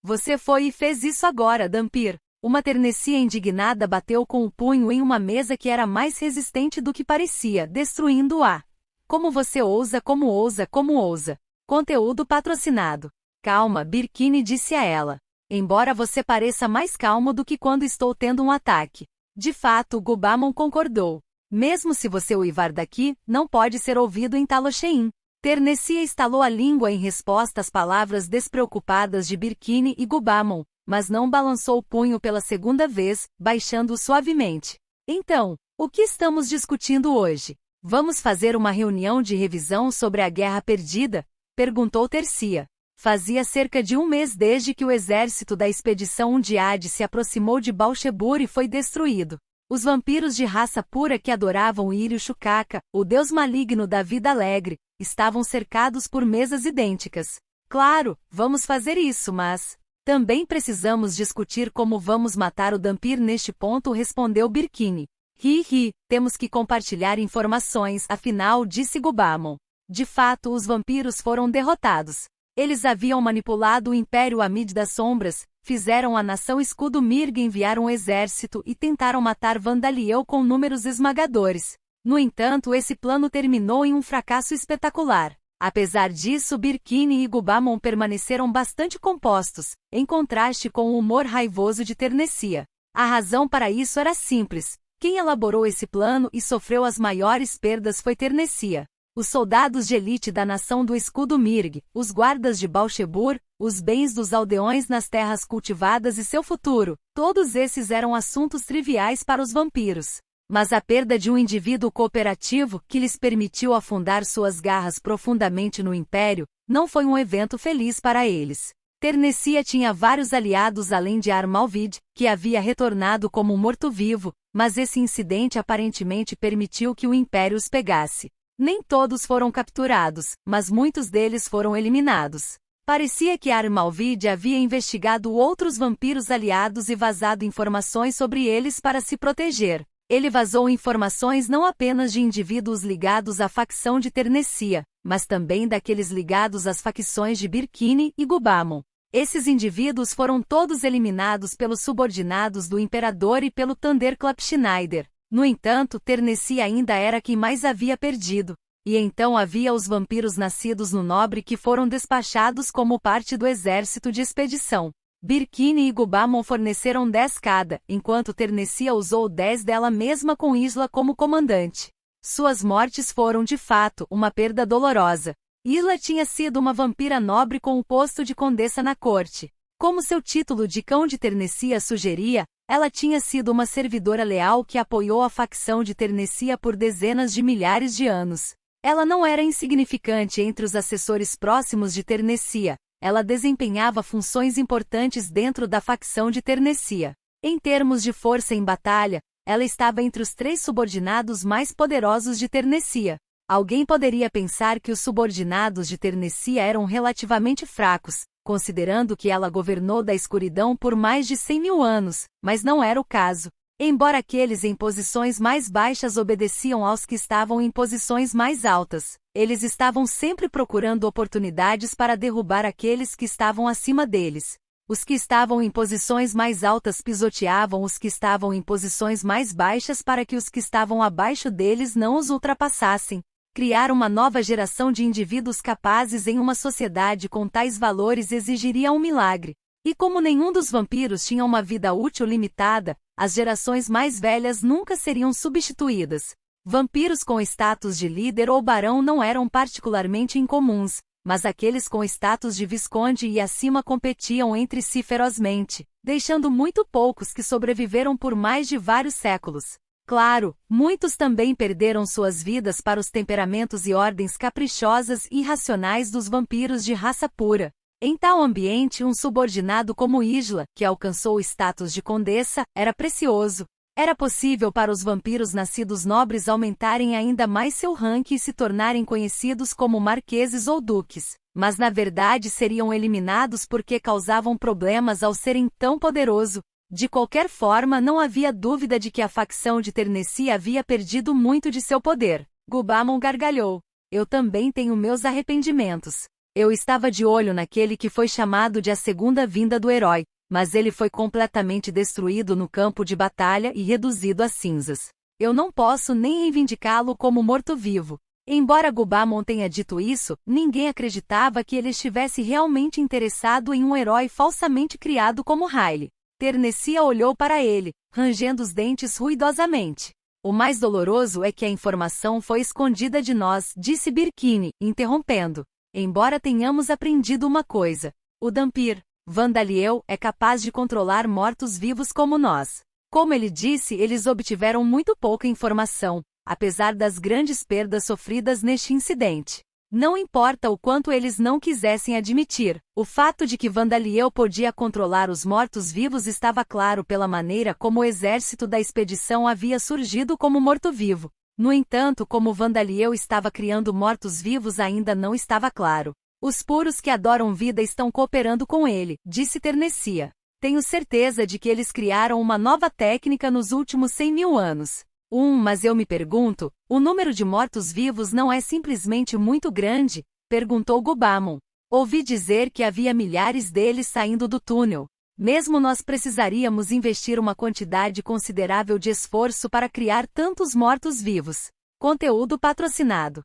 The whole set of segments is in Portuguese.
Você foi e fez isso agora, Dhampir. Uma Ternessia indignada bateu com o punho em uma mesa que era mais resistente do que parecia, destruindo-a. Como você ousa, como ousa, como ousa. Conteúdo patrocinado. Calma, Birkini disse a ela. Embora você pareça mais calmo do que quando estou tendo um ataque. De fato, Gubamon concordou. Mesmo se você uivar daqui, não pode ser ouvido em Talosheim. Ternessia estalou a língua em resposta às palavras despreocupadas de Birkini e Gubamon, mas não balançou o punho pela segunda vez, baixando-o suavemente. Então, o que estamos discutindo hoje? Vamos fazer uma reunião de revisão sobre a Guerra Perdida? Perguntou Tercia. Fazia cerca de um mês desde que o exército da expedição Undiade se aproximou de Balshebur e foi destruído. Os vampiros de raça pura que adoravam Iryu Shukaka, o deus maligno da vida alegre, estavam cercados por mesas idênticas. Claro, vamos fazer isso, mas também precisamos discutir como vamos matar o Dhampir neste ponto, respondeu Birkini. Temos que compartilhar informações, afinal, disse Gubamon. De fato, os vampiros foram derrotados. Eles haviam manipulado o Império Amid das Sombras, fizeram a nação Escudo Mirg enviar um exército e tentaram matar Vandaliel com números esmagadores. No entanto, esse plano terminou em um fracasso espetacular. Apesar disso, Birkini e Gubamon permaneceram bastante compostos, em contraste com o humor raivoso de Ternessia. A razão para isso era simples. Quem elaborou esse plano e sofreu as maiores perdas foi Ternessia. Os soldados de elite da nação do Escudo Mirg, os guardas de Balshebur, os bens dos aldeões nas terras cultivadas e seu futuro, todos esses eram assuntos triviais para os vampiros. Mas a perda de um indivíduo cooperativo, que lhes permitiu afundar suas garras profundamente no Império, não foi um evento feliz para eles. Ternessia tinha vários aliados além de Ar-Malvid, que havia retornado como um morto-vivo, mas esse incidente aparentemente permitiu que o Império os pegasse. Nem todos foram capturados, mas muitos deles foram eliminados. Parecia que Ar-Malvid havia investigado outros vampiros aliados e vazado informações sobre eles para se proteger. Ele vazou informações não apenas de indivíduos ligados à facção de Ternessia, mas também daqueles ligados às facções de Birkini e Gubamon. Esses indivíduos foram todos eliminados pelos subordinados do Imperador e pelo Thunderclap Schneider. No entanto, Ternessia ainda era quem mais havia perdido. E então havia os vampiros nascidos no Nobre que foram despachados como parte do exército de expedição. Birkini e Gubamon forneceram 10 cada, enquanto Ternessia usou 10 dela mesma com Isla como comandante. Suas mortes foram de fato uma perda dolorosa. Isla tinha sido uma vampira nobre com o posto de condessa na corte. Como seu título de cão de Ternessia sugeria, ela tinha sido uma servidora leal que apoiou a facção de Ternessia por dezenas de milhares de anos. Ela não era insignificante entre os assessores próximos de Ternessia. Ela desempenhava funções importantes dentro da facção de Ternessia. Em termos de força em batalha, ela estava entre os 3 subordinados mais poderosos de Ternessia. Alguém poderia pensar que os subordinados de Ternessia eram relativamente fracos, considerando que ela governou da escuridão por mais de 100.000 anos, mas não era o caso. Embora aqueles em posições mais baixas obedeciam aos que estavam em posições mais altas, eles estavam sempre procurando oportunidades para derrubar aqueles que estavam acima deles. Os que estavam em posições mais altas pisoteavam os que estavam em posições mais baixas para que os que estavam abaixo deles não os ultrapassassem. Criar uma nova geração de indivíduos capazes em uma sociedade com tais valores exigiria um milagre. E como nenhum dos vampiros tinha uma vida útil limitada, as gerações mais velhas nunca seriam substituídas. Vampiros com status de líder ou barão não eram particularmente incomuns, mas aqueles com status de visconde e acima competiam entre si ferozmente, deixando muito poucos que sobreviveram por mais de vários séculos. Claro, muitos também perderam suas vidas para os temperamentos e ordens caprichosas e irracionais dos vampiros de raça pura. Em tal ambiente, um subordinado como Isla, que alcançou o status de condessa, era precioso. Era possível para os vampiros nascidos nobres aumentarem ainda mais seu ranking e se tornarem conhecidos como marqueses ou duques, mas na verdade seriam eliminados porque causavam problemas ao serem tão poderosos. De qualquer forma, não havia dúvida de que a facção de Ternessia havia perdido muito de seu poder. Gubamon gargalhou. Eu também tenho meus arrependimentos. Eu estava de olho naquele que foi chamado de a segunda vinda do herói, mas ele foi completamente destruído no campo de batalha e reduzido a cinzas. Eu não posso nem reivindicá-lo como morto-vivo. Embora Gubamon tenha dito isso, ninguém acreditava que ele estivesse realmente interessado em um herói falsamente criado como Riley. Ternessia olhou para ele, rangendo os dentes ruidosamente. O mais doloroso é que a informação foi escondida de nós, disse Birkini, interrompendo. Embora tenhamos aprendido uma coisa, o Dhampir, Vandaliel, é capaz de controlar mortos-vivos como nós. Como ele disse, eles obtiveram muito pouca informação, apesar das grandes perdas sofridas neste incidente. Não importa o quanto eles não quisessem admitir, o fato de que Vandaliel podia controlar os mortos-vivos estava claro pela maneira como o exército da expedição havia surgido como morto-vivo. No entanto, como Vandaliel estava criando mortos-vivos ainda não estava claro. Os puros que adoram vida estão cooperando com ele, disse Ternessia. Tenho certeza de que eles criaram uma nova técnica nos últimos 100.000 anos. Mas eu me pergunto, o número de mortos-vivos não é simplesmente muito grande? Perguntou Gubamon. Ouvi dizer que havia milhares deles saindo do túnel. Mesmo nós precisaríamos investir uma quantidade considerável de esforço para criar tantos mortos-vivos. Conteúdo patrocinado.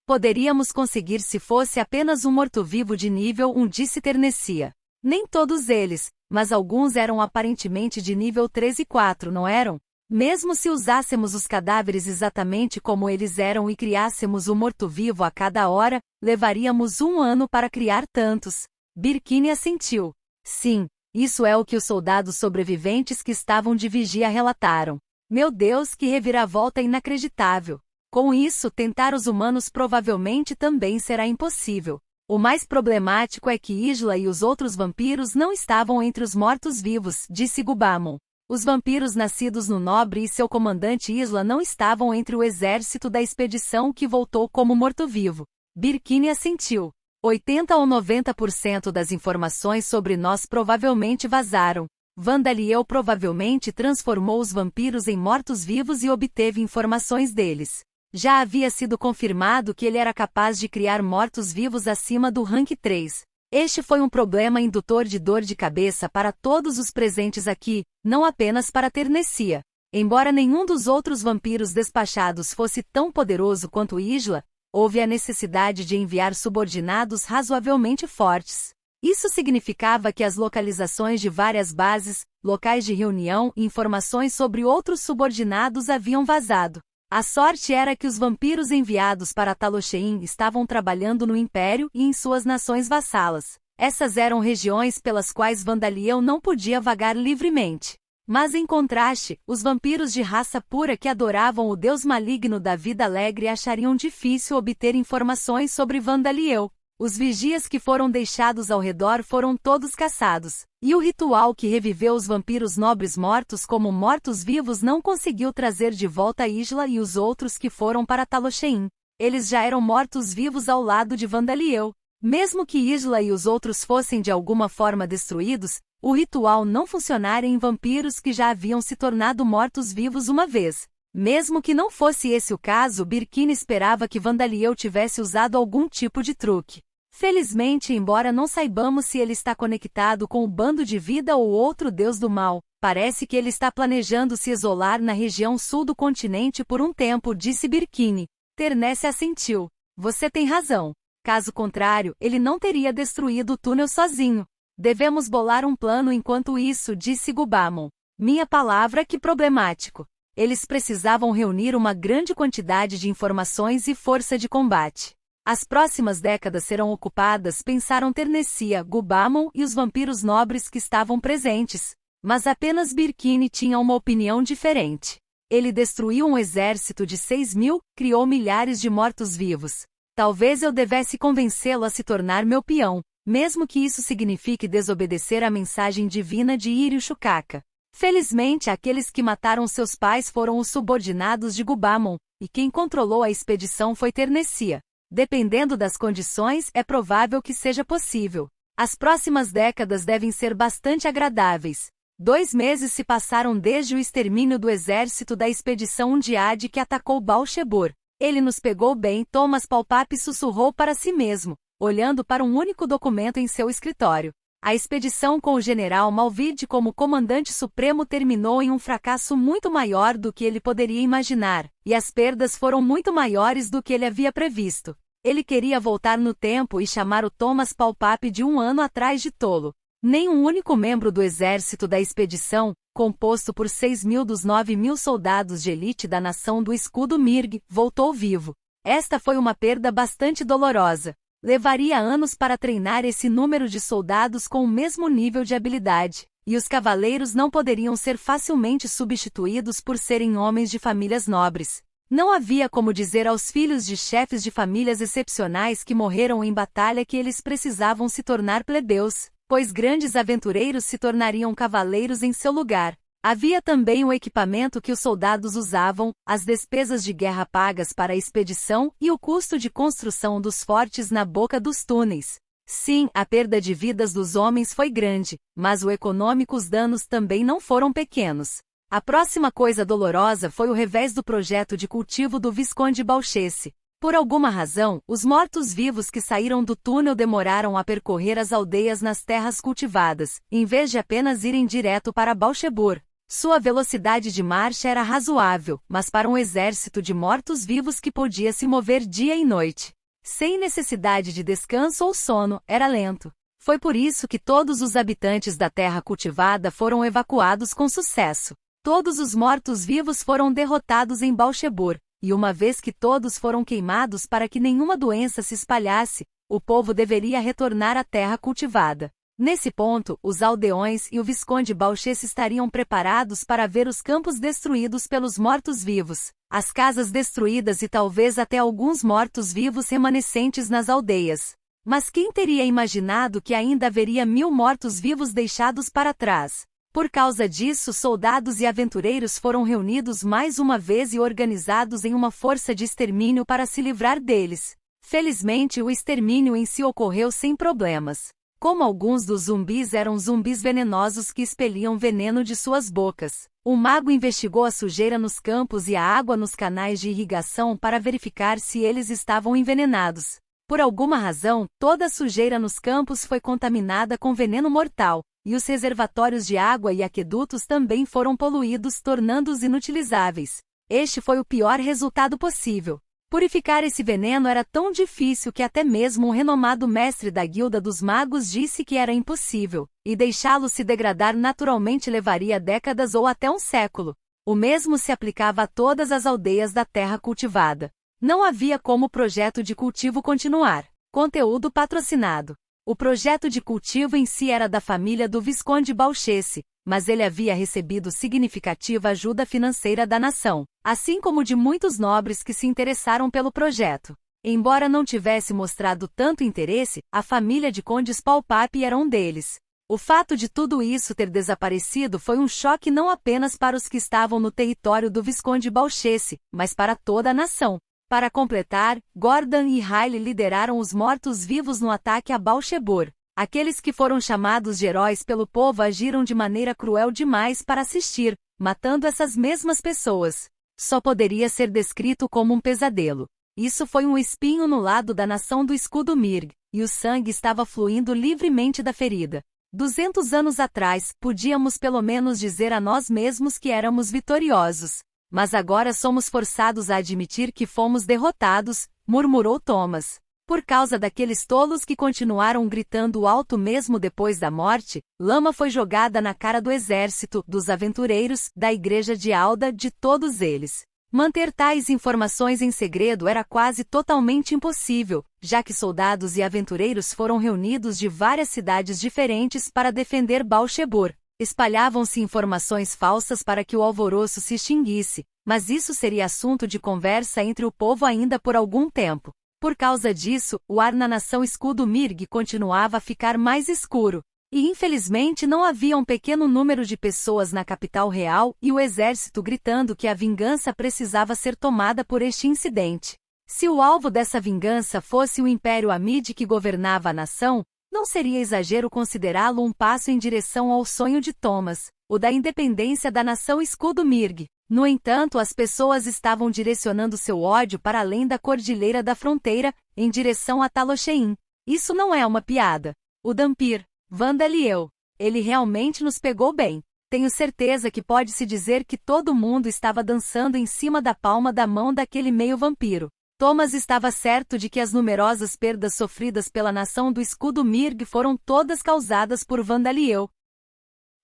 Poderíamos conseguir se fosse apenas um morto-vivo de nível 1, disse Ternessia. Nem todos eles, mas alguns eram aparentemente de nível 3 e 4, não eram? Mesmo se usássemos os cadáveres exatamente como eles eram e criássemos o morto-vivo a cada hora, levaríamos 1 ano para criar tantos. Birkini assentiu. Sim, isso é o que os soldados sobreviventes que estavam de vigia relataram. Meu Deus, que reviravolta inacreditável! Com isso, tentar os humanos provavelmente também será impossível. O mais problemático é que Isla e os outros vampiros não estavam entre os mortos-vivos, disse Gubamon. Os vampiros nascidos no Nobre e seu comandante Isla não estavam entre o exército da expedição que voltou como morto-vivo. Birkini assentiu. 80 ou 90% das informações sobre nós provavelmente vazaram. Vandaliel provavelmente transformou os vampiros em mortos-vivos e obteve informações deles. Já havia sido confirmado que ele era capaz de criar mortos-vivos acima do rank 3. Este foi um problema indutor de dor de cabeça para todos os presentes aqui, não apenas para Ternessia. Embora nenhum dos outros vampiros despachados fosse tão poderoso quanto Isla, houve a necessidade de enviar subordinados razoavelmente fortes. Isso significava que as localizações de várias bases, locais de reunião e informações sobre outros subordinados haviam vazado. A sorte era que os vampiros enviados para Talosheim estavam trabalhando no Império e em suas nações vassalas. Essas eram regiões pelas quais Vandaliel não podia vagar livremente. Mas em contraste, os vampiros de raça pura que adoravam o deus maligno da vida alegre achariam difícil obter informações sobre Vandaliel. Os vigias que foram deixados ao redor foram todos caçados, e o ritual que reviveu os vampiros nobres mortos como mortos-vivos não conseguiu trazer de volta Isla e os outros que foram para Talosheim. Eles já eram mortos-vivos ao lado de Vandaliel. Mesmo que Isla e os outros fossem de alguma forma destruídos, o ritual não funcionaria em vampiros que já haviam se tornado mortos-vivos uma vez. Mesmo que não fosse esse o caso, Birkini esperava que Vandaliel tivesse usado algum tipo de truque. Felizmente, embora não saibamos se ele está conectado com o bando de vida ou outro deus do mal, parece que ele está planejando se isolar na região sul do continente por um tempo, disse Birkini. Ternessia assentiu. Você tem razão. Caso contrário, ele não teria destruído o túnel sozinho. Devemos bolar um plano enquanto isso, disse Gubamon. Minha palavra, que problemático. Eles precisavam reunir uma grande quantidade de informações e força de combate. As próximas décadas serão ocupadas, pensaram Ternessia, Gubamon e os vampiros nobres que estavam presentes. Mas apenas Birkini tinha uma opinião diferente. Ele destruiu um exército de 6.000, criou milhares de mortos-vivos. Talvez eu devesse convencê-lo a se tornar meu peão, mesmo que isso signifique desobedecer à mensagem divina de Iryu Shukaka. Felizmente, aqueles que mataram seus pais foram os subordinados de Gubamon, e quem controlou a expedição foi Ternessia. Dependendo das condições, é provável que seja possível. As próximas décadas devem ser bastante agradáveis. 2 meses se passaram desde o extermínio do exército da expedição Undiad que atacou Baal Shebur. Ele nos pegou bem, Thomas Palpap sussurrou para si mesmo. olhando para um único documento em seu escritório. A expedição com o general Malvide como comandante supremo terminou em um fracasso muito maior do que ele poderia imaginar, e as perdas foram muito maiores do que ele havia previsto. Ele queria voltar no tempo e chamar o Thomas Palpape de 1 ano atrás de tolo. Nem um único membro do exército da expedição, composto por 6.000 dos 9.000 soldados de elite da nação do escudo Mirg, voltou vivo. Esta foi uma perda bastante dolorosa. Levaria anos para treinar esse número de soldados com o mesmo nível de habilidade, e os cavaleiros não poderiam ser facilmente substituídos por serem homens de famílias nobres. Não havia como dizer aos filhos de chefes de famílias excepcionais que morreram em batalha que eles precisavam se tornar plebeus, pois grandes aventureiros se tornariam cavaleiros em seu lugar. Havia também o equipamento que os soldados usavam, as despesas de guerra pagas para a expedição e o custo de construção dos fortes na boca dos túneis. Sim, a perda de vidas dos homens foi grande, mas os danos também não foram pequenos. A próxima coisa dolorosa foi o revés do projeto de cultivo do Visconde Balchesse. Por alguma razão, os mortos-vivos que saíram do túnel demoraram a percorrer as aldeias nas terras cultivadas, em vez de apenas irem direto para Balchebur. Sua velocidade de marcha era razoável, mas para um exército de mortos-vivos que podia se mover dia e noite, sem necessidade de descanso ou sono, era lento. Foi por isso que todos os habitantes da terra cultivada foram evacuados com sucesso. Todos os mortos-vivos foram derrotados em Balchebur, e uma vez que todos foram queimados para que nenhuma doença se espalhasse, o povo deveria retornar à terra cultivada. Nesse ponto, os aldeões e o Visconde Balchesse estariam preparados para ver os campos destruídos pelos mortos-vivos, as casas destruídas e talvez até alguns mortos-vivos remanescentes nas aldeias. Mas quem teria imaginado que ainda haveria 1.000 mortos-vivos deixados para trás? Por causa disso, soldados e aventureiros foram reunidos mais uma vez e organizados em uma força de extermínio para se livrar deles. Felizmente, o extermínio em si ocorreu sem problemas. Como alguns dos zumbis eram zumbis venenosos que expeliam veneno de suas bocas, o mago investigou a sujeira nos campos e a água nos canais de irrigação para verificar se eles estavam envenenados. Por alguma razão, toda a sujeira nos campos foi contaminada com veneno mortal, e os reservatórios de água e aquedutos também foram poluídos, tornando-os inutilizáveis. Este foi o pior resultado possível. Purificar esse veneno era tão difícil que até mesmo o renomado mestre da Guilda dos Magos disse que era impossível, e deixá-lo se degradar naturalmente levaria décadas ou até um século. O mesmo se aplicava a todas as aldeias da terra cultivada. Não havia como o projeto de cultivo continuar. Conteúdo patrocinado. O projeto de cultivo em si era da família do Visconde Balchesse, mas ele havia recebido significativa ajuda financeira da nação, assim como de muitos nobres que se interessaram pelo projeto. Embora não tivesse mostrado tanto interesse, a família de Condes Palpape era um deles. O fato de tudo isso ter desaparecido foi um choque não apenas para os que estavam no território do Visconde Balchesse, mas para toda a nação. Para completar, Gordon e Riley lideraram os mortos-vivos no ataque a Balchebur. Aqueles que foram chamados de heróis pelo povo agiram de maneira cruel demais para assistir, matando essas mesmas pessoas. Só poderia ser descrito como um pesadelo. Isso foi um espinho no lado da nação do escudo Mirg, e o sangue estava fluindo livremente da ferida. 200 anos atrás, podíamos pelo menos dizer a nós mesmos que éramos vitoriosos. Mas agora somos forçados a admitir que fomos derrotados, murmurou Thomas. Por causa daqueles tolos que continuaram gritando alto mesmo depois da morte, lama foi jogada na cara do exército, dos aventureiros, da igreja de Alda, de todos eles. Manter tais informações em segredo era quase totalmente impossível, já que soldados e aventureiros foram reunidos de várias cidades diferentes para defender Balchebur. Espalhavam-se informações falsas para que o alvoroço se extinguisse, mas isso seria assunto de conversa entre o povo ainda por algum tempo. Por causa disso, o ar na nação escudo Mirg continuava a ficar mais escuro, e infelizmente não havia um pequeno número de pessoas na capital real e o exército gritando que a vingança precisava ser tomada por este incidente. Se o alvo dessa vingança fosse o Império Amid que governava a nação, não seria exagero considerá-lo um passo em direção ao sonho de Thomas, o da independência da nação escudo Mirg. No entanto, as pessoas estavam direcionando seu ódio para além da cordilheira da fronteira, em direção a Talochein. Isso não é uma piada. O Dhampir, Vandal e eu. Ele realmente nos pegou bem. Tenho certeza que pode-se dizer que todo mundo estava dançando em cima da palma da mão daquele meio-vampiro. Thomas estava certo de que as numerosas perdas sofridas pela nação do escudo Mirg foram todas causadas por Vandal e eu.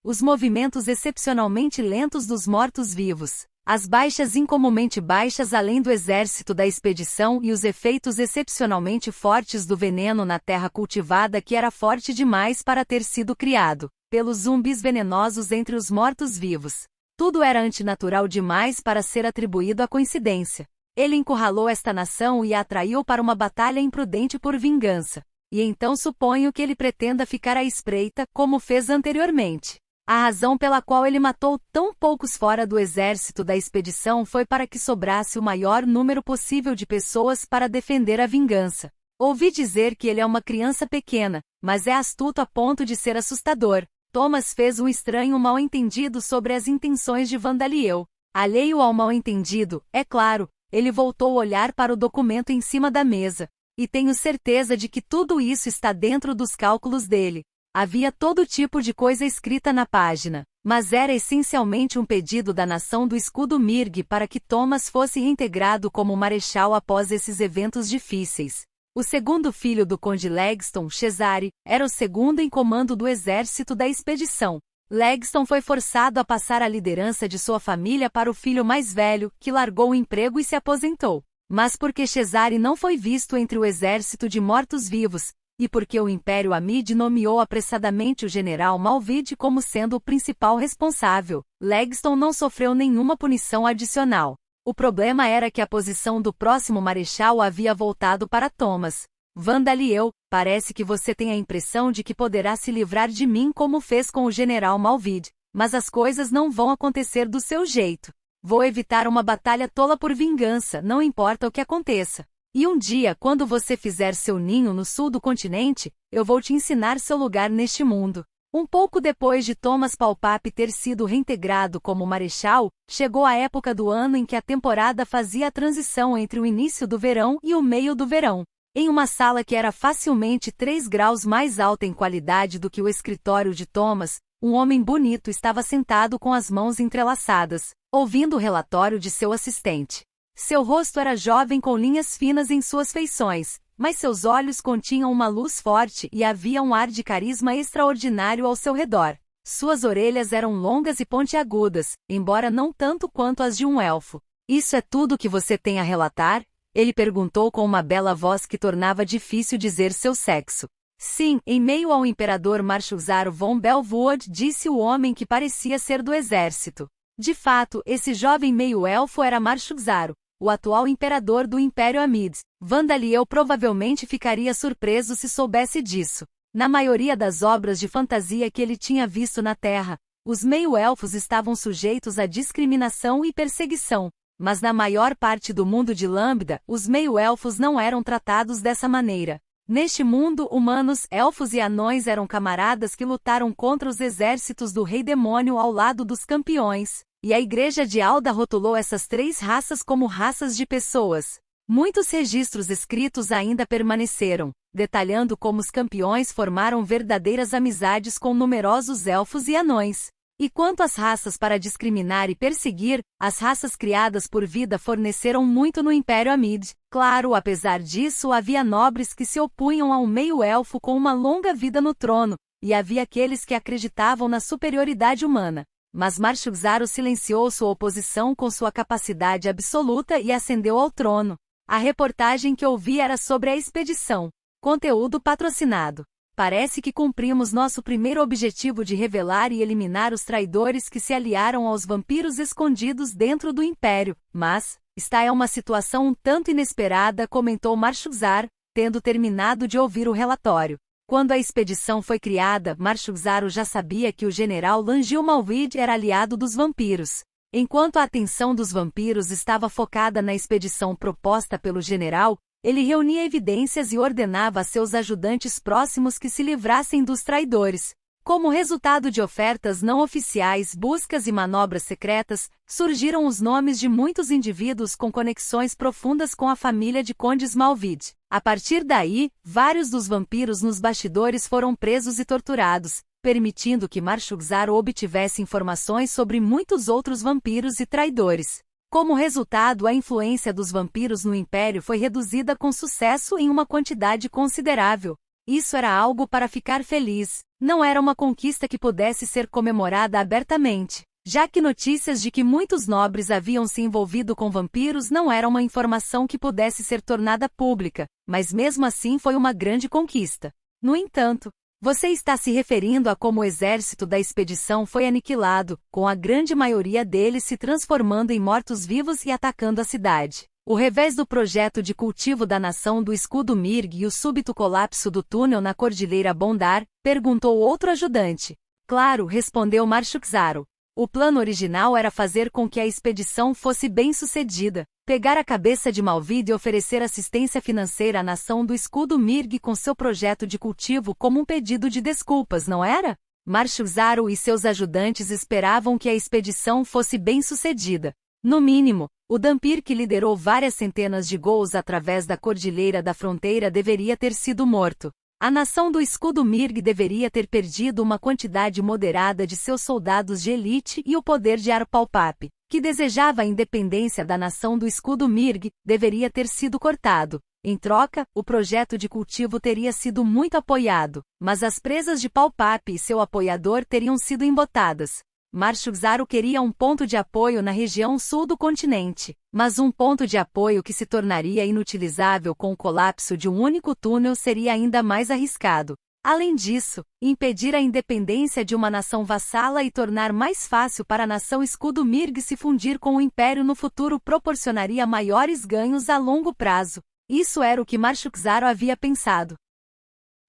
Os movimentos excepcionalmente lentos dos mortos-vivos, as baixas incomumente baixas além do exército da expedição e os efeitos excepcionalmente fortes do veneno na terra cultivada que era forte demais para ter sido criado pelos zumbis venenosos entre os mortos-vivos. Tudo era antinatural demais para ser atribuído à coincidência. Ele encurralou esta nação e a atraiu para uma batalha imprudente por vingança. E então suponho que ele pretenda ficar à espreita, como fez anteriormente. A razão pela qual ele matou tão poucos fora do exército da expedição foi para que sobrasse o maior número possível de pessoas para defender a vingança. Ouvi dizer que ele é uma criança pequena, mas é astuto a ponto de ser assustador. Thomas fez um estranho mal-entendido sobre as intenções de Vandal e eu. Alheio ao mal-entendido, é claro, ele voltou a olhar para o documento em cima da mesa. E tenho certeza de que tudo isso está dentro dos cálculos dele. Havia todo tipo de coisa escrita na página, mas era essencialmente um pedido da nação do escudo Mirg para que Thomas fosse reintegrado como marechal após esses eventos difíceis. O segundo filho do conde Legston, Cesare, era o segundo em comando do exército da expedição. Legston foi forçado a passar a liderança de sua família para o filho mais velho, que largou o emprego e se aposentou. Mas porque Cesare não foi visto entre o exército de mortos-vivos, e porque o Império Amid nomeou apressadamente o general Malvide como sendo o principal responsável, Legston não sofreu nenhuma punição adicional. O problema era que a posição do próximo marechal havia voltado para Thomas. Vandal e eu, parece que você tem a impressão de que poderá se livrar de mim como fez com o general Malvide, mas as coisas não vão acontecer do seu jeito. Vou evitar uma batalha tola por vingança, não importa o que aconteça. E um dia, quando você fizer seu ninho no sul do continente, eu vou te ensinar seu lugar neste mundo. Um pouco depois de Thomas Palpape ter sido reintegrado como marechal, chegou a época do ano em que a temporada fazia a transição entre o início do verão e o meio do verão. Em uma sala que era facilmente 3 graus mais alta em qualidade do que o escritório de Thomas, um homem bonito estava sentado com as mãos entrelaçadas, ouvindo o relatório de seu assistente. Seu rosto era jovem com linhas finas em suas feições, mas seus olhos continham uma luz forte e havia um ar de carisma extraordinário ao seu redor. Suas orelhas eram longas e pontiagudas, embora não tanto quanto as de um elfo. Isso é tudo que você tem a relatar? Ele perguntou com uma bela voz que tornava difícil dizer seu sexo. Sim, em meio ao imperador Marshuzar von Belvood, disse o homem que parecia ser do exército. De fato, esse jovem meio-elfo era Marshuzar, o atual imperador do Império Amid. Vandal e eu provavelmente ficaria surpreso se soubesse disso. Na maioria das obras de fantasia que ele tinha visto na Terra, os meio-elfos estavam sujeitos à discriminação e perseguição, mas na maior parte do mundo de Lambda, os meio-elfos não eram tratados dessa maneira. Neste mundo, humanos, elfos e anões eram camaradas que lutaram contra os exércitos do Rei Demônio ao lado dos campeões, e a Igreja de Alda rotulou essas 3 raças como raças de pessoas. Muitos registros escritos ainda permaneceram, detalhando como os campeões formaram verdadeiras amizades com numerosos elfos e anões. E quanto às raças para discriminar e perseguir, as raças criadas por vida forneceram muito no Império Amid. Claro, apesar disso, havia nobres que se opunham ao meio-elfo com uma longa vida no trono, e havia aqueles que acreditavam na superioridade humana. Mas Marshuzar silenciou sua oposição com sua capacidade absoluta e ascendeu ao trono. A reportagem que ouvi era sobre a expedição. Conteúdo patrocinado. Parece que cumprimos nosso primeiro objetivo de revelar e eliminar os traidores que se aliaram aos vampiros escondidos dentro do Império, mas esta é uma situação um tanto inesperada, comentou Marshuzar, tendo terminado de ouvir o relatório. Quando a expedição foi criada, Marshuzar já sabia que o general Langil Malvide era aliado dos vampiros. Enquanto a atenção dos vampiros estava focada na expedição proposta pelo general, ele reunia evidências e ordenava a seus ajudantes próximos que se livrassem dos traidores. Como resultado de ofertas não oficiais, buscas e manobras secretas, surgiram os nomes de muitos indivíduos com conexões profundas com a família de Condes Malvide. A partir daí, vários dos vampiros nos bastidores foram presos e torturados, permitindo que Marshugzaro obtivesse informações sobre muitos outros vampiros e traidores. Como resultado, a influência dos vampiros no Império foi reduzida com sucesso em uma quantidade considerável. Isso era algo para ficar feliz, não era uma conquista que pudesse ser comemorada abertamente, já que notícias de que muitos nobres haviam se envolvido com vampiros não era uma informação que pudesse ser tornada pública, mas mesmo assim foi uma grande conquista. No entanto, você está se referindo a como o exército da expedição foi aniquilado, com a grande maioria deles se transformando em mortos-vivos e atacando a cidade. O revés do projeto de cultivo da nação do escudo Mirg e o súbito colapso do túnel na Cordilheira Bondar, perguntou outro ajudante. Claro, respondeu Marshugzaro. O plano original era fazer com que a expedição fosse bem-sucedida, pegar a cabeça de Malvide e oferecer assistência financeira à nação do escudo Mirg com seu projeto de cultivo como um pedido de desculpas, não era? Marshugzaro e seus ajudantes esperavam que a expedição fosse bem-sucedida. No mínimo, o Dhampir que liderou várias centenas de gols através da Cordilheira da Fronteira deveria ter sido morto. A nação do escudo Mirg deveria ter perdido uma quantidade moderada de seus soldados de elite e o poder de Arpalpap, que desejava a independência da nação do escudo Mirg, deveria ter sido cortado. Em troca, o projeto de cultivo teria sido muito apoiado, mas as presas de Palpap e seu apoiador teriam sido embotadas. Marshugzaro queria um ponto de apoio na região sul do continente, mas um ponto de apoio que se tornaria inutilizável com o colapso de um único túnel seria ainda mais arriscado. Além disso, impedir a independência de uma nação vassala e tornar mais fácil para a nação escudo Mirg se fundir com o Império no futuro proporcionaria maiores ganhos a longo prazo. Isso era o que Marshugzaro havia pensado.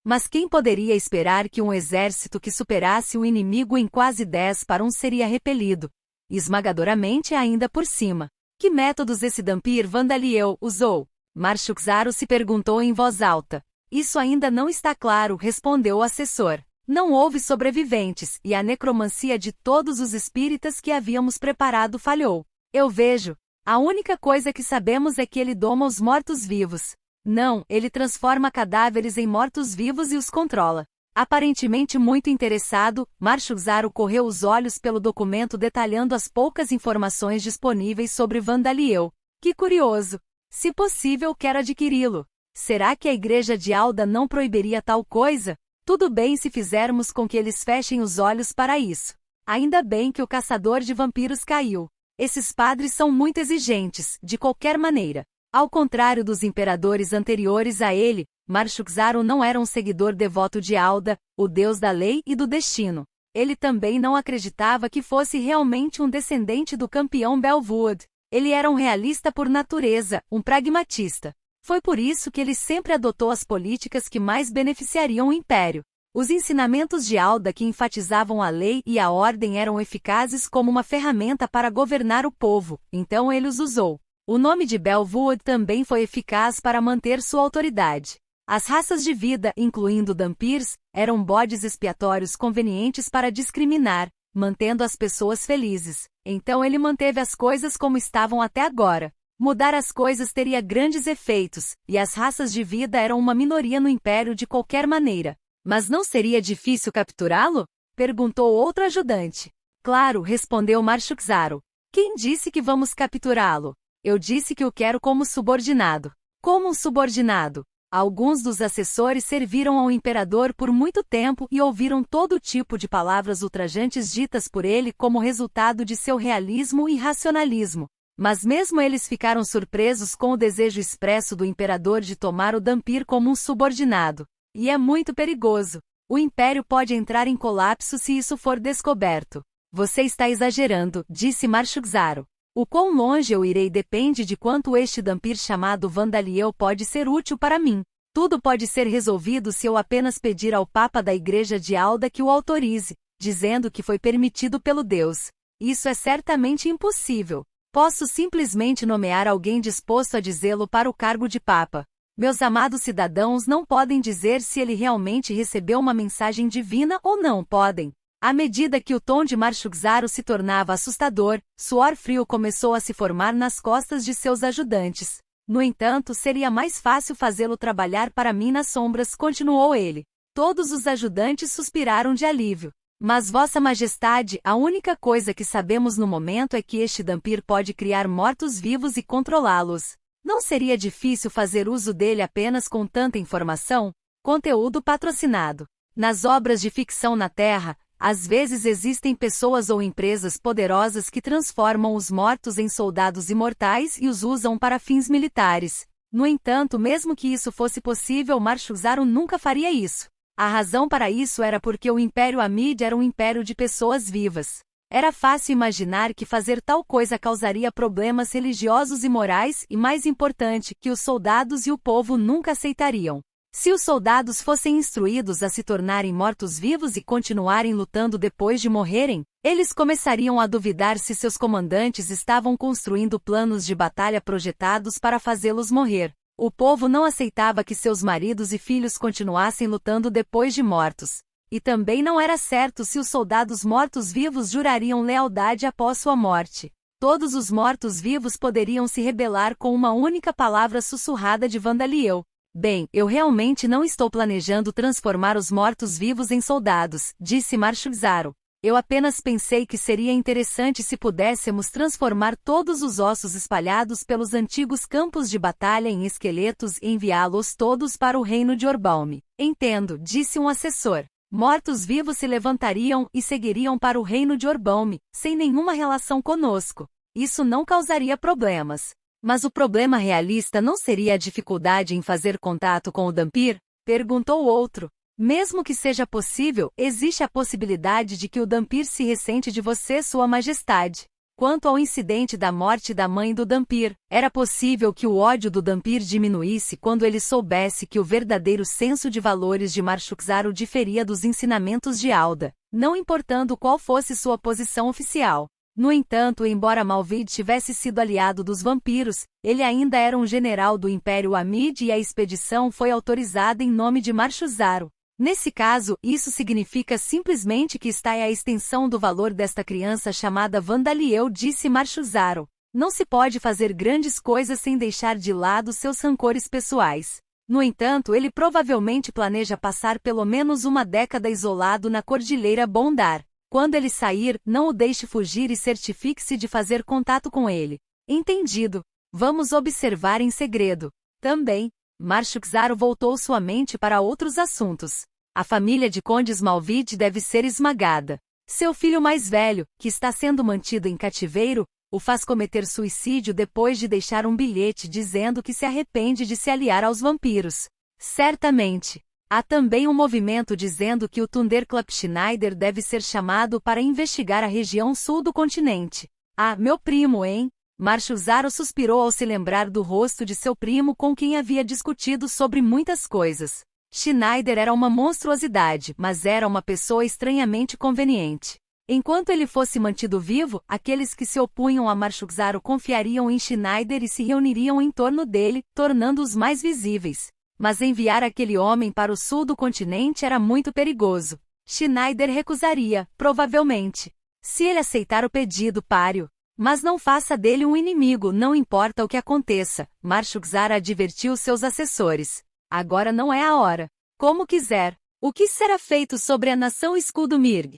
Mas quem poderia esperar que um exército que superasse o inimigo em quase 10 para 1 seria repelido, esmagadoramente ainda por cima? Que métodos esse Dhampir Vandaliel usou? Marshugzaro se perguntou em voz alta. Isso ainda não está claro, respondeu o assessor. Não houve sobreviventes, e a necromancia de todos os espíritas que havíamos preparado falhou. Eu vejo. A única coisa que sabemos é que ele doma os mortos-vivos. Não, ele transforma cadáveres em mortos-vivos e os controla. Aparentemente muito interessado, Marshugzaro correu os olhos pelo documento detalhando as poucas informações disponíveis sobre Vandaliel. Que curioso! Se possível, quero adquiri-lo. Será que a igreja de Alda não proibiria tal coisa? Tudo bem se fizermos com que eles fechem os olhos para isso. Ainda bem que o caçador de vampiros caiu. Esses padres são muito exigentes, de qualquer maneira. Ao contrário dos imperadores anteriores a ele, Marshugzaro não era um seguidor devoto de Alda, o deus da lei e do destino. Ele também não acreditava que fosse realmente um descendente do campeão Belvood. Ele era um realista por natureza, um pragmatista. Foi por isso que ele sempre adotou as políticas que mais beneficiariam o império. Os ensinamentos de Alda que enfatizavam a lei e a ordem eram eficazes como uma ferramenta para governar o povo, então ele os usou. O nome de Belvood também foi eficaz para manter sua autoridade. As raças de vida, incluindo Dhampirs, eram bodes expiatórios convenientes para discriminar, mantendo as pessoas felizes. Então ele manteve as coisas como estavam até agora. Mudar as coisas teria grandes efeitos, e as raças de vida eram uma minoria no Império de qualquer maneira. Mas não seria difícil capturá-lo? Perguntou outro ajudante. Claro, respondeu Marshugzaro. Quem disse que vamos capturá-lo? Eu disse que o quero como subordinado. Como um subordinado? Alguns dos assessores serviram ao imperador por muito tempo e ouviram todo tipo de palavras ultrajantes ditas por ele como resultado de seu realismo e racionalismo. Mas mesmo eles ficaram surpresos com o desejo expresso do imperador de tomar o Dhampir como um subordinado. E é muito perigoso. O império pode entrar em colapso se isso for descoberto. Você está exagerando, disse Marshugzaro. O quão longe eu irei depende de quanto este Dhampir chamado Vandaliel pode ser útil para mim. Tudo pode ser resolvido se eu apenas pedir ao Papa da Igreja de Alda que o autorize, dizendo que foi permitido pelo Deus. Isso é certamente impossível. Posso simplesmente nomear alguém disposto a dizê-lo para o cargo de Papa. Meus amados cidadãos não podem dizer se ele realmente recebeu uma mensagem divina ou não podem. À medida que o tom de Marshugzaro se tornava assustador, suor frio começou a se formar nas costas de seus ajudantes. No entanto, seria mais fácil fazê-lo trabalhar para mim nas sombras, continuou ele. Todos os ajudantes suspiraram de alívio. Mas Vossa Majestade, a única coisa que sabemos no momento é que este Dhampir pode criar mortos-vivos e controlá-los. Não seria difícil fazer uso dele apenas com tanta informação? Conteúdo patrocinado. Nas obras de ficção na Terra, às vezes existem pessoas ou empresas poderosas que transformam os mortos em soldados imortais e os usam para fins militares. No entanto, mesmo que isso fosse possível, Marshugzaro nunca faria isso. A razão para isso era porque o Império Amid era um império de pessoas vivas. Era fácil imaginar que fazer tal coisa causaria problemas religiosos e morais e, mais importante, que os soldados e o povo nunca aceitariam. Se os soldados fossem instruídos a se tornarem mortos-vivos e continuarem lutando depois de morrerem, eles começariam a duvidar se seus comandantes estavam construindo planos de batalha projetados para fazê-los morrer. O povo não aceitava que seus maridos e filhos continuassem lutando depois de mortos. E também não era certo se os soldados mortos-vivos jurariam lealdade após sua morte. Todos os mortos-vivos poderiam se rebelar com uma única palavra sussurrada de Vandaliel. Bem, eu realmente não estou planejando transformar os mortos-vivos em soldados, disse Marshugzaro. Eu apenas pensei que seria interessante se pudéssemos transformar todos os ossos espalhados pelos antigos campos de batalha em esqueletos e enviá-los todos para o reino de Orbalme. Entendo, disse um assessor. Mortos-vivos se levantariam e seguiriam para o reino de Orbalme, sem nenhuma relação conosco. Isso não causaria problemas. Mas o problema realista não seria a dificuldade em fazer contato com o Dhampir? Perguntou outro. Mesmo que seja possível, existe a possibilidade de que o Dhampir se ressente de você, Sua Majestade. Quanto ao incidente da morte da mãe do Dhampir, era possível que o ódio do Dhampir diminuísse quando ele soubesse que o verdadeiro senso de valores de Marshugzaro diferia dos ensinamentos de Alda, não importando qual fosse sua posição oficial. No entanto, embora Malvid tivesse sido aliado dos vampiros, ele ainda era um general do Império Amid e a expedição foi autorizada em nome de Marshugzaro. Nesse caso, isso significa simplesmente que está a extensão do valor desta criança chamada Vandaliel, disse Marshugzaro. Não se pode fazer grandes coisas sem deixar de lado seus rancores pessoais. No entanto, ele provavelmente planeja passar pelo menos uma década isolado na Cordilheira Bondar. Quando ele sair, não o deixe fugir e certifique-se de fazer contato com ele. Entendido. Vamos observar em segredo. Também, Marshugzaro voltou sua mente para outros assuntos. A família de Condes Malvid deve ser esmagada. Seu filho mais velho, que está sendo mantido em cativeiro, o faz cometer suicídio depois de deixar um bilhete dizendo que se arrepende de se aliar aos vampiros. Certamente. Há também um movimento dizendo que o Thunderclap Schneider deve ser chamado para investigar a região sul do continente. Ah, meu primo, hein? Marshugzaro suspirou ao se lembrar do rosto de seu primo com quem havia discutido sobre muitas coisas. Schneider era uma monstruosidade, mas era uma pessoa estranhamente conveniente. Enquanto ele fosse mantido vivo, aqueles que se opunham a Marshugzaro confiariam em Schneider e se reuniriam em torno dele, tornando-os mais visíveis. Mas enviar aquele homem para o sul do continente era muito perigoso. Schneider recusaria, provavelmente. Se ele aceitar o pedido, páreo. Mas não faça dele um inimigo, não importa o que aconteça, Marshugzaro advertiu seus assessores. Agora não é a hora. Como quiser. O que será feito sobre a nação Escudo Mirg?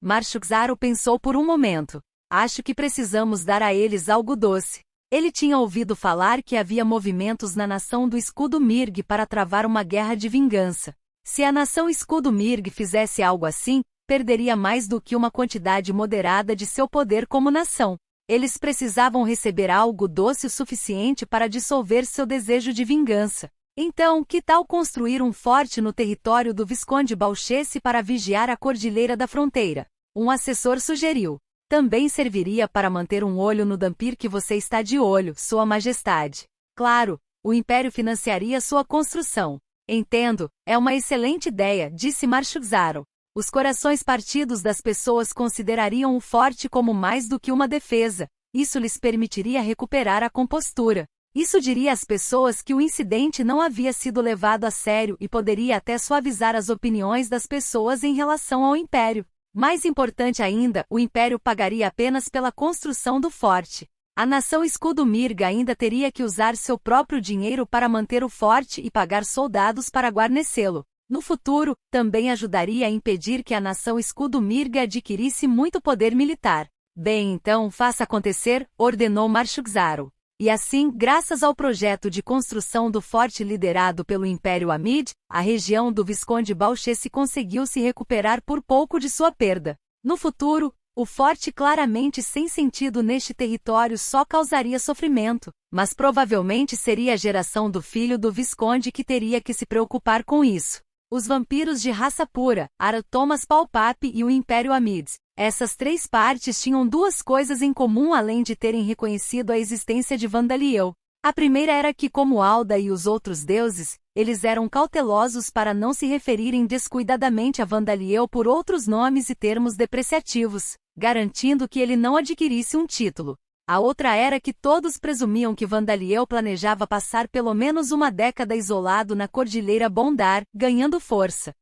Marshugzaro pensou por um momento. Acho que precisamos dar a eles algo doce. Ele tinha ouvido falar que havia movimentos na nação do Escudo Mirg para travar uma guerra de vingança. Se a nação Escudo Mirg fizesse algo assim, perderia mais do que uma quantidade moderada de seu poder como nação. Eles precisavam receber algo doce o suficiente para dissolver seu desejo de vingança. Então, que tal construir um forte no território do Visconde Balchesse para vigiar a Cordilheira da Fronteira? Um assessor sugeriu. Também serviria para manter um olho no Dhampir que você está de olho, Sua Majestade. Claro, o Império financiaria sua construção. Entendo, é uma excelente ideia, disse Marshugzaro. Os corações partidos das pessoas considerariam o forte como mais do que uma defesa. Isso lhes permitiria recuperar a compostura. Isso diria às pessoas que o incidente não havia sido levado a sério e poderia até suavizar as opiniões das pessoas em relação ao Império. Mais importante ainda, o Império pagaria apenas pela construção do forte. A nação Escudo Mirga ainda teria que usar seu próprio dinheiro para manter o forte e pagar soldados para guarnecê-lo. No futuro, também ajudaria a impedir que a nação Escudo Mirga adquirisse muito poder militar. Bem, então faça acontecer, ordenou Marshugzaro. E assim, graças ao projeto de construção do forte liderado pelo Império Amid, a região do Visconde Balchesse conseguiu se recuperar por pouco de sua perda. No futuro, o forte claramente sem sentido neste território só causaria sofrimento, mas provavelmente seria a geração do filho do Visconde que teria que se preocupar com isso. Os vampiros de raça pura, Thomas Palpape e o Império Amid. Essas três partes tinham duas coisas em comum além de terem reconhecido a existência de Vandaliel. A primeira era que, como Alda e os outros deuses, eles eram cautelosos para não se referirem descuidadamente a Vandaliel por outros nomes e termos depreciativos, garantindo que ele não adquirisse um título. A outra era que todos presumiam que Vandaliel planejava passar pelo menos uma década isolado na Cordilheira Bondar, ganhando força.